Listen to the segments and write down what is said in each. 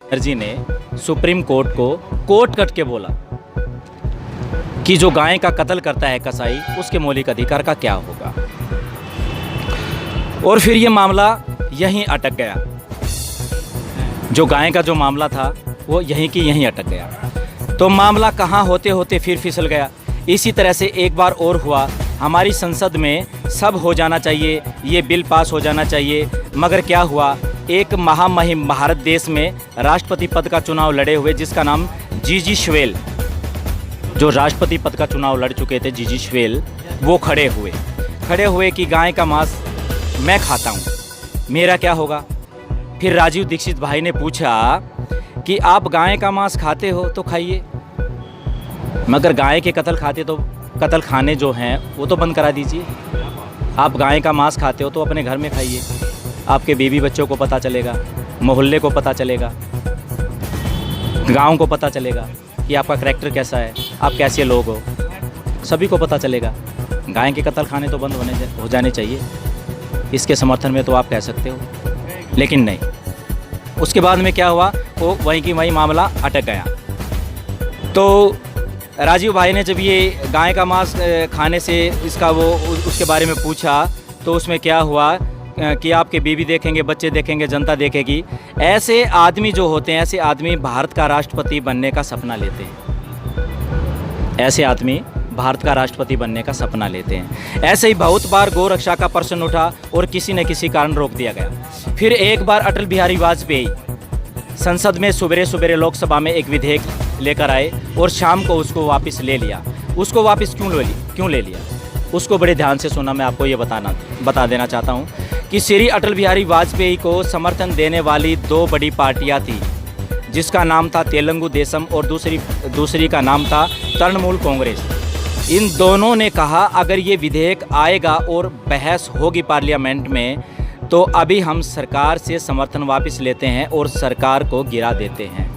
बनर्जी ने supreme court को court cut के बोला कि जो गाय का कत्ल करता है कसाई, उसके मौलिक अधिकार का क्या होगा। और फिर ये मामला यहीं अटक गया। जो गाय का जो मामला था वो यहीं की यहीं अटक गया। तो मामला कहाँ होते होते फिर फिसल गया। इसी तरह से एक बार और हुआ, हमारी संसद में सब हो जाना चाहिए, ये बिल पास हो जाना चाहिए, मगर क्या हुआ, एक महामहिम भारत देश में राष्ट्रपति पद का चुनाव लड़े हुए, जिसका नाम जीजी श्वेल, जो राष्ट्रपति पद का चुनाव लड़ चुके थे, जीजी श्वेल, वो खड़े हुए कि गाय का मांस मैं खाता हूँ, मेरा क्या होगा। फिर राजीव दीक्षित भाई ने पूछा कि आप गाय का मांस खाते हो तो खाइए, मगर गाय के कत्ल खाते तो कत्ल खाने जो हैं वो तो बंद करा दीजिए। आप गाय का मांस खाते हो तो अपने घर में खाइए, आपके बीवी बच्चों को पता चलेगा, मोहल्ले को पता चलेगा, गांव को पता चलेगा कि आपका करैक्टर कैसा है, आप कैसे लोग हो, सभी को पता चलेगा। गाय के कत्ल खाने तो बंद हो जाने चाहिए। इसके समर्थन में तो आप कह सकते हो, लेकिन नहीं। उसके बाद में क्या हुआ, वो वहीं की वहीं मामला अटक गया। तो राजीव भाई ने जब ये गाय का मांस खाने से इसका वो उसके बारे में पूछा, तो उसमें क्या हुआ कि आपके बीवी देखेंगे, बच्चे देखेंगे, जनता देखेगी। ऐसे आदमी जो होते हैं, ऐसे आदमी भारत का राष्ट्रपति बनने का सपना लेते हैं। ऐसे आदमी भारत का राष्ट्रपति बनने का सपना लेते हैं। ऐसे ही बहुत बार गौ रक्षा का प्रश्न उठा और किसी न किसी कारण रोक दिया गया। फिर एक बार अटल बिहारी वाजपेयी संसद में सवेरे लोकसभा में एक विधेयक लेकर आए और शाम को उसको वापस ले लिया। उसको वापस क्यों ले लिया, उसको बड़े ध्यान से सुना। मैं आपको ये बता देना चाहता हूँ कि श्री अटल बिहारी वाजपेयी को समर्थन देने वाली दो बड़ी पार्टियाँ थी, जिसका नाम था तेलुगु देशम और दूसरी का नाम था तृणमूल कांग्रेस। इन दोनों ने कहा अगर ये विधेयक आएगा और बहस होगी पार्लियामेंट में, तो अभी हम सरकार से समर्थन वापस लेते हैं और सरकार को गिरा देते हैं।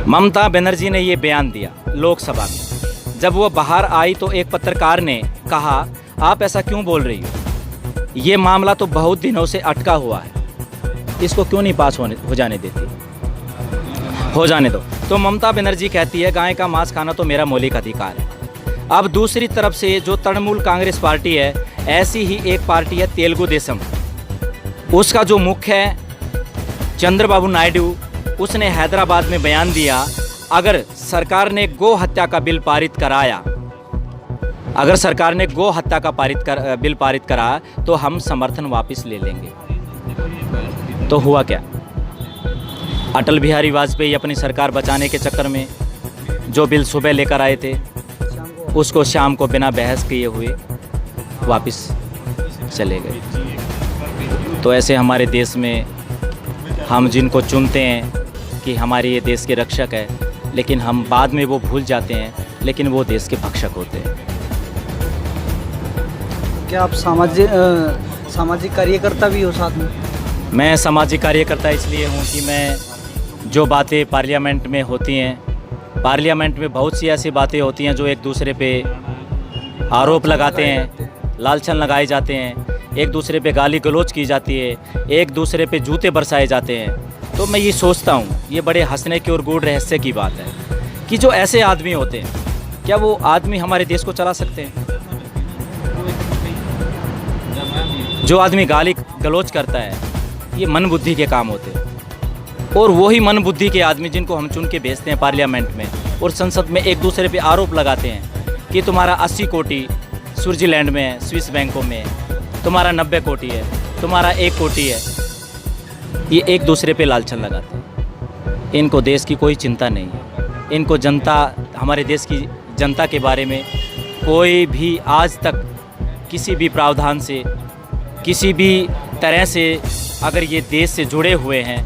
ममता बनर्जी ने ये बयान दिया लोकसभा में। जब वो बाहर आई तो एक पत्रकार ने कहा, आप ऐसा क्यों बोल रही हो, ये मामला तो बहुत दिनों से अटका हुआ है, इसको क्यों नहीं पास हो जाने देती, हो जाने दो। तो ममता बनर्जी कहती है गाय का मांस खाना तो मेरा मौलिक अधिकार है। अब दूसरी तरफ से जो तृणमूल कांग्रेस पार्टी है, ऐसी ही एक पार्टी है तेलुगु देशम, उसका जो मुख्य है चंद्रबाबू नायडू, उसने हैदराबाद में बयान दिया अगर सरकार ने गौ हत्या का बिल पारित कराया, अगर सरकार ने गौ हत्या का बिल पारित करा तो हम समर्थन वापस ले लेंगे। तो हुआ क्या, अटल बिहारी वाजपेयी अपनी सरकार बचाने के चक्कर में जो बिल सुबह लेकर आए थे, उसको शाम को बिना बहस किए हुए वापस चले गए। तो ऐसे हमारे देश में हम जिनको चुनते हैं कि हमारे ये देश के रक्षक है, लेकिन हम बाद में वो भूल जाते हैं, लेकिन वो देश के भक्षक होते हैं। क्या आप सामाजिक कार्यकर्ता भी हो साथ में? मैं सामाजिक कार्यकर्ता इसलिए हूँ कि मैं जो बातें पार्लियामेंट में होती हैं, पार्लियामेंट में बहुत सी ऐसी बातें होती हैं जो एक दूसरे पे आरोप लगाते हैं, लालछन लगाए जाते हैं, एक दूसरे पे गाली गलौज की जाती है, एक दूसरे पे जूते बरसाए जाते हैं। तो मैं ये सोचता हूँ, ये बड़े हंसने की और गूढ़ रहस्य की बात है कि जो ऐसे आदमी होते हैं, क्या वो आदमी हमारे देश को चला सकते हैं? जो आदमी गाली गलौज करता है, ये मन बुद्धि के काम होते हैं। और वही मन बुद्धि के आदमी जिनको हम चुन के भेजते हैं पार्लियामेंट में और संसद में, एक दूसरे पे आरोप लगाते हैं कि तुम्हारा 80 कोटी स्विट्जरलैंड में है, स्विस बैंकों में है, तुम्हारा 90 कोटी है, तुम्हारा 1 कोटी है। ये एक दूसरे पे लालछन लगाते हैं। इनको देश की कोई चिंता नहीं है। इनको जनता, हमारे देश की जनता के बारे में कोई भी आज तक किसी भी प्रावधान से, किसी भी तरह से अगर ये देश से जुड़े हुए हैं